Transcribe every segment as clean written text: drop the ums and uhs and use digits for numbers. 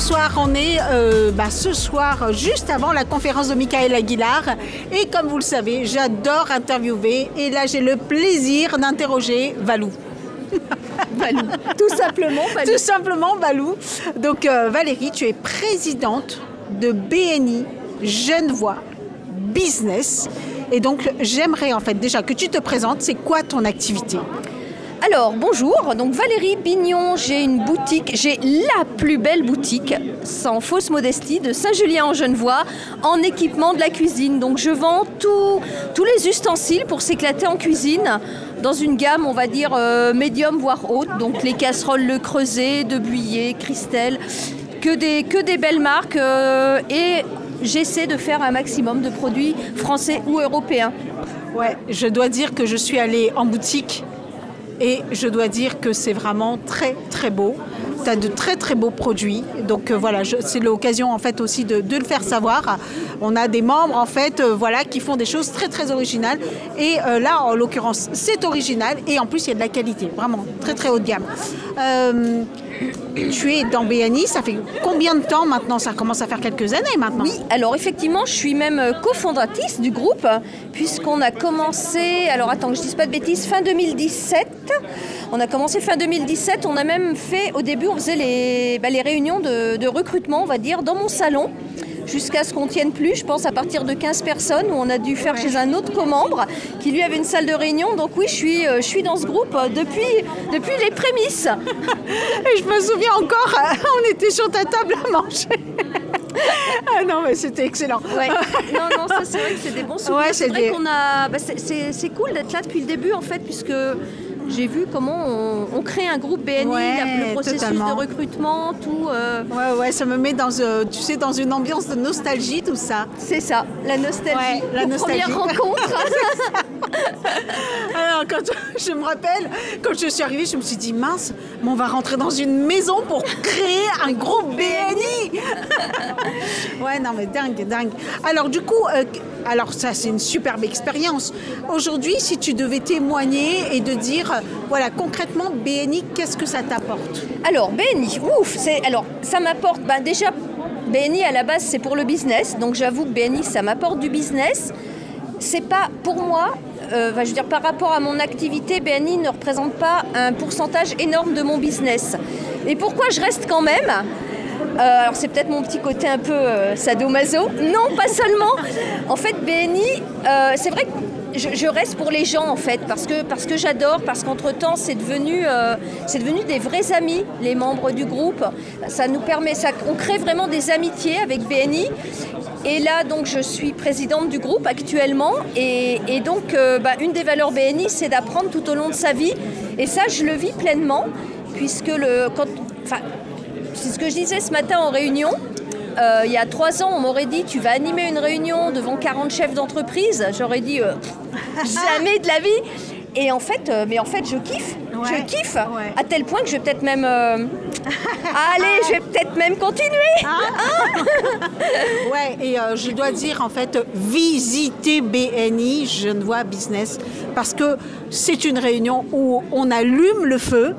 bonsoir, on est ce soir juste avant la conférence de Michael Aguilar et comme vous le savez, j'adore interviewer et là j'ai le plaisir d'interroger Valou. Valou, tout simplement Valou. Tout simplement Valou. Donc Valérie, tu es présidente de BNI Genevois Business et donc j'aimerais en fait déjà que tu te présentes, c'est quoi ton activité ? Alors, bonjour, donc Valérie Bignon, j'ai une boutique, j'ai la plus belle boutique, sans fausse modestie, de Saint-Julien-en-Genevois, en équipement de la cuisine. Donc je vends tous les ustensiles pour s'éclater en cuisine, dans une gamme, on va dire, médium voire haute. Donc les casseroles Le Creuset, De Buyer, Christelle, que des belles marques et j'essaie de faire un maximum de produits français ou européens. Ouais, je dois dire que je suis allée en boutique. Et je dois dire que c'est vraiment très très beau. Tu as de très très beaux produits. Donc voilà, c'est l'occasion en fait aussi de le faire savoir. On a des membres en fait qui font des choses très très originales. Et là en l'occurrence c'est original et en plus il y a de la qualité. Vraiment très très haut de gamme. Tu es dans BNI, ça fait combien de temps maintenant? Ça commence à faire quelques années maintenant. Oui, alors effectivement, je suis même cofondatrice du groupe, puisqu'on a commencé, alors attends que je ne dise pas de bêtises, fin 2017. On a commencé fin 2017, on a même fait, au début, on faisait les réunions de recrutement, on va dire, dans mon salon, jusqu'à ce qu'on tienne plus, je pense à partir de 15 personnes, où on a dû faire chez un autre comembre, qui lui avait une salle de réunion. Donc oui, je suis dans ce groupe depuis les prémices. Et je me souviens encore, on était sur ta table à manger. Ah non, mais c'était excellent. Ouais. Non, ça c'est vrai que c'est des bons souvenirs. Ouais, c'est vrai qu'on a. C'est cool d'être là depuis le début en fait, puisque j'ai vu comment on crée un groupe BNI, le processus totalement. De recrutement, tout. Ouais, ça me met dans une ambiance de nostalgie, tout ça. C'est ça, la nostalgie. Ouais, la nostalgie. Première rencontre. Alors, je me rappelle, quand je suis arrivée, je me suis dit, mince, mais on va rentrer dans une maison pour créer un groupe BNI. Ouais, non, mais dingue. Alors, du coup, ça, c'est une superbe expérience. Aujourd'hui, si tu devais témoigner et de dire, voilà, concrètement, BNI, qu'est-ce que ça t'apporte? Alors, BNI, ça m'apporte, déjà, BNI, à la base, c'est pour le business. Donc, j'avoue que BNI, ça m'apporte du business. C'est pas, pour moi, par rapport à mon activité, BNI ne représente pas un pourcentage énorme de mon business. Et pourquoi je reste quand même? Alors c'est peut-être mon petit côté un peu sadomaso. Non, pas seulement. En fait, BNI, c'est vrai que je reste pour les gens en fait, parce que j'adore, parce qu'entre-temps c'est devenu des vrais amis, les membres du groupe. Ça nous permet, on crée vraiment des amitiés avec BNI. Et là, donc, je suis présidente du groupe actuellement. Et donc, une des valeurs BNI, c'est d'apprendre tout au long de sa vie. Et ça, je le vis pleinement, puisque c'est ce que je disais ce matin en réunion. Il y a 3 ans, on m'aurait dit, tu vas animer une réunion devant 40 chefs d'entreprise. J'aurais dit, jamais de la vie. Et en fait, je kiffe. Ouais, je kiffe, à tel point que je vais peut-être même... je vais peut-être même continuer. Ouais, et je dois dire, en fait, visiter BNI, Genevois Business, parce que c'est une réunion où on allume le feu.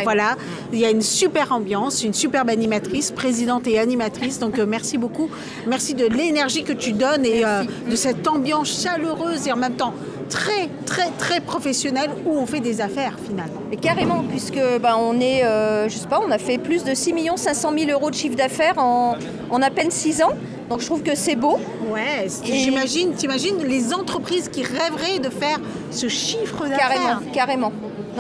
Voilà, il y a une super ambiance, une superbe animatrice, présidente et animatrice. Donc, merci beaucoup. Merci de l'énergie que tu donnes et de cette ambiance chaleureuse et en même temps très, très, très professionnelle où on fait des affaires, finalement. Mais carrément, puisque on est, on a fait plus de 6 500 000 euros de chiffre d'affaires en à peine 6 ans. Donc je trouve que c'est beau. Ouais, t'imagines les entreprises qui rêveraient de faire ce chiffre d'affaires. Carrément.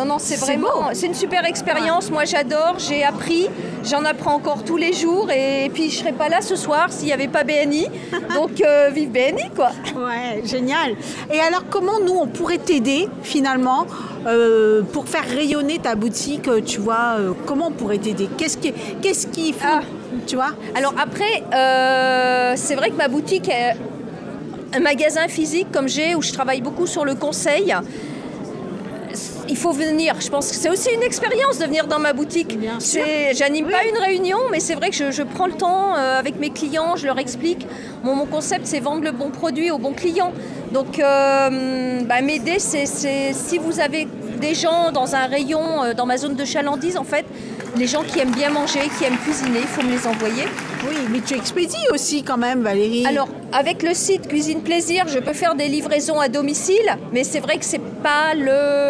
Non, c'est vraiment, c'est une super expérience. Ouais. Moi, j'adore, j'ai appris, j'en apprends encore tous les jours. Et puis, je serais pas là ce soir s'il n'y avait pas BNI. Donc, vive BNI, quoi. Ouais, génial. Et alors, comment nous, on pourrait t'aider, finalement, pour faire rayonner ta boutique, tu vois, comment on pourrait t'aider? Qu'est-ce qu'il faut, tu vois? Alors, après, c'est vrai que ma boutique est un magasin physique comme où je travaille beaucoup sur le conseil. Il faut venir, je pense que c'est aussi une expérience de venir dans ma boutique. J'anime pas une réunion, mais c'est vrai que je prends le temps avec mes clients, je leur explique. Mon concept, c'est vendre le bon produit au bon client. Donc, m'aider, c'est si vous avez des gens dans un rayon, dans ma zone de chalandise, en fait, les gens qui aiment bien manger, qui aiment cuisiner, il faut me les envoyer. Oui, mais tu expédies aussi quand même, Valérie. Alors, avec le site Cuisine Plaisir, je peux faire des livraisons à domicile, mais c'est vrai que c'est pas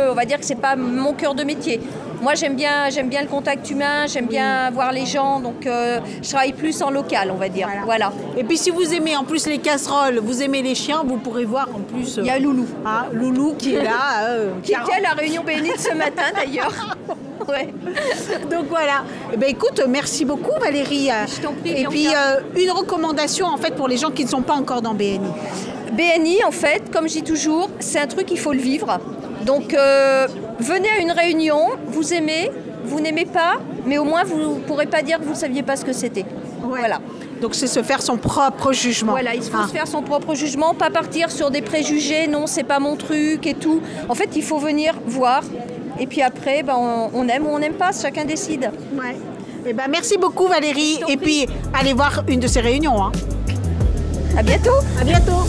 on va dire que c'est pas mon cœur de métier. Moi, j'aime bien le contact humain, j'aime bien voir les gens, donc je travaille plus en local, on va dire. Voilà. Et puis, si vous aimez en plus les casseroles, vous aimez les chiens, vous pourrez voir en plus... Il y a Loulou. Loulou qui est là. Qui était à la réunion BNI de ce matin, d'ailleurs. Ouais. Donc voilà. Eh ben, écoute, merci beaucoup Valérie. Je t'en prie, et puis une recommandation en fait pour les gens qui ne sont pas encore dans BNI. BNI en fait, comme je dis toujours, c'est un truc, il faut le vivre. Donc venez à une réunion, vous aimez, vous n'aimez pas, mais au moins vous ne pourrez pas dire que vous ne saviez pas ce que c'était. Ouais. Voilà. Donc c'est se faire son propre jugement. Voilà, il faut se faire son propre jugement, pas partir sur des préjugés, non c'est pas mon truc et tout. En fait il faut venir voir. Et puis après, on aime ou on n'aime pas, chacun décide. Ouais. Eh ben, merci beaucoup Valérie. Et puis, allez voir une de ces réunions. Hein. À bientôt. À bientôt.